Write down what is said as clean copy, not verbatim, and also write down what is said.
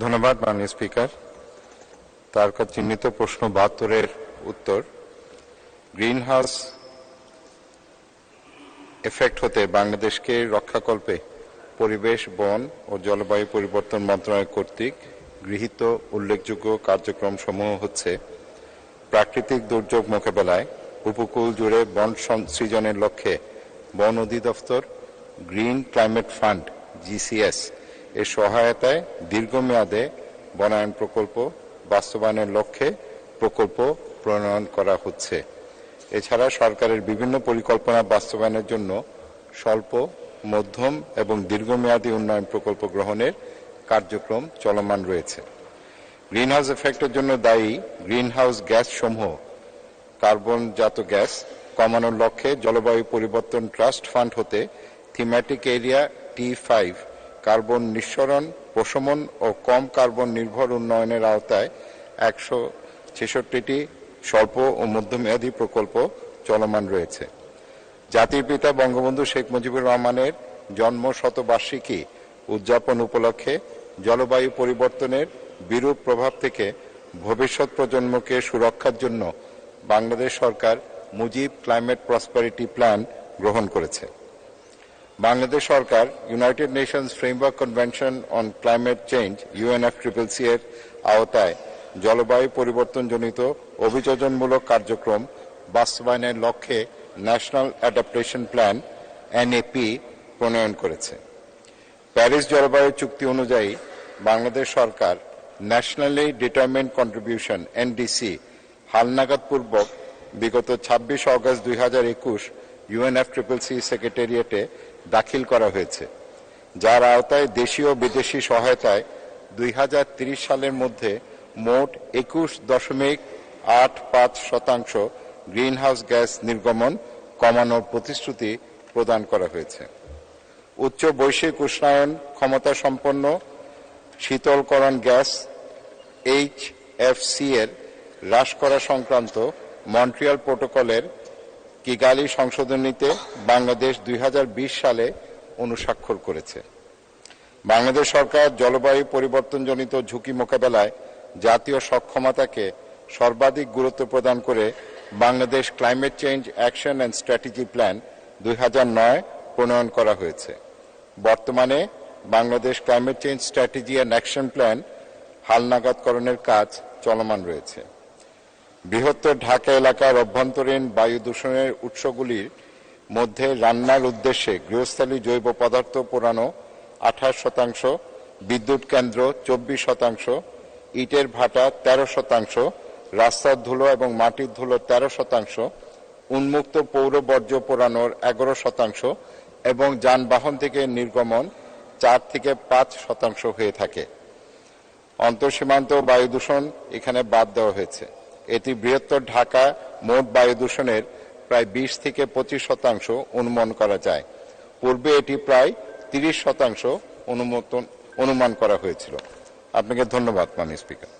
ধন্যবাদ মাননীয় স্পিকার। তারকা চিহ্নিত প্রশ্ন ৭২-এর উত্তর। গ্রিন হাউস এফেক্ট হতে বাংলাদেশকে রক্ষাকল্পে পরিবেশ, বন ও জলবায়ু পরিবর্তন মন্ত্রণালয় কর্তৃক গৃহীত উল্লেখযোগ্য কার্যক্রম সমূহ হচ্ছে: প্রাকৃতিক দুর্যোগ মোকাবেলায় উপকূল জুড়ে বন সৃজনের লক্ষ্যে বন অধিদপ্তর গ্রিন ক্লাইমেট ফান্ড GCS এর সহায়তায় দীর্ঘমেয়াদে বনায়ন প্রকল্প বাস্তবায়নের লক্ষ্যে প্রকল্প প্রণয়ন করা হচ্ছে। এছাড়া সরকারের বিভিন্ন পরিকল্পনা বাস্তবায়নের জন্য স্বল্প, মধ্যম এবং দীর্ঘমেয়াদী উন্নয়ন প্রকল্প গ্রহণের কার্যক্রম চলমান রয়েছে। গ্রিনহাউস এফেক্টের জন্য দায়ী গ্রিনহাউস গ্যাস সমূহ কার্বনজাত গ্যাস কমানোর লক্ষ্যে জলবায়ু পরিবর্তন ট্রাস্ট ফান্ড হতে থিম্যাটিক এরিয়া T5 কার্বন নিঃসরণ, প্রশমন ও কম কার্বন নির্ভর উন্নয়নের আওতায় ১৬৬টি স্বল্প ও মধ্যমেয়াদী প্রকল্প চলমান রয়েছে। জাতির পিতা বঙ্গবন্ধু শেখ মুজিবুর রহমানের জন্ম শতবার্ষিকী উদযাপন উপলক্ষে জলবায়ু পরিবর্তনের বিরূপ প্রভাব থেকে ভবিষ্যৎ প্রজন্মকে সুরক্ষার জন্য বাংলাদেশ সরকার মুজিব ক্লাইমেট প্রসপারিটি প্ল্যান গ্রহণ করেছে। বাংলাদেশ সরকার United Nations framework convention on climate change UNFCCC এর আওতায় জলবায়ু পরিবর্তনজনিত অভিযোজনমূলক কার্যক্রম বাস্তবায়নের লক্ষ্যে ন্যাশনাল অ্যাডাপ্টেশন প্ল্যান NAP প্রণয়ন করেছে। প্যারিস জলবায়ু চুক্তি অনুযায়ী বাংলাদেশ সরকার ন্যাশনালি ডিটারমাইন্ড কন্ট্রিবিউশন NDC হালনাগাদ পূর্বক বিগত ২৬ অগস্ট ২০২১ UNFCCC সেক্রেটারিয়েটে দাখিল করা হয়েছে, যার আওতায় দেশীয় ও বিদেশি সহায়তায় ২০৩০ সালের মধ্যে মোট ২১.৮৫% গ্রিনহাউস গ্যাস নির্গমন কমানোর প্রতিশ্রুতি প্রদান করা হয়েছে। উচ্চ বৈশ্বিক উষ্ণায়ন ক্ষমতা সম্পন্ন শীতলকরণ গ্যাস HFC এর হ্রাস করা সংক্রান্ত মন্ট্রিয়াল প্রোটোকলের কিগালি সংশোধনীতে বাংলাদেশ ২০২০ সালে অনুস্বাক্ষর করেছে। বাংলাদেশ সরকার জলবায়ু পরিবর্তনজনিত ঝুঁকি মোকাবেলায় জাতীয় সক্ষমতাকে সর্বাধিক গুরুত্ব প্রদান করে Bangladesh climate change action and strategy plan ২০০৯ প্রণয়ন করা হয়েছে। বর্তমানে Bangladesh climate change strategy and action plan হালনাগাদকরণের কাজ চলমান রয়েছে। বৃহত্তর ঢাকা এলাকার অভ্যন্তরীণ বায়ু দূষণের উৎসগুলির মধ্যে রান্নার উদ্দেশ্যে গৃহস্থালী জৈব পদার্থ পোড়ানো ২৮%, বিদ্যুৎ কেন্দ্র 24%, ইটের ভাটা 13%, রাস্তার ধুলো এবং মাটির ধুলো 13%, উন্মুক্ত পৌর বর্জ্য পোড়ানোর 11% এবং যানবাহন থেকে নির্গমন 4 থেকে 5% হয়ে থাকে। অন্তঃসীমান্ত বায়ু দূষণ এখানে বাদ দেওয়া হয়েছে। এটি বৃহত্তর ঢাকা মোট বায়ু দূষণের প্রায় 20 থেকে 25% অনুমান করা যায়। পূর্বে এটি প্রায় 30% অনুমান করা হয়েছিল। আপনাকে ধন্যবাদ মাননীয় স্পিকার।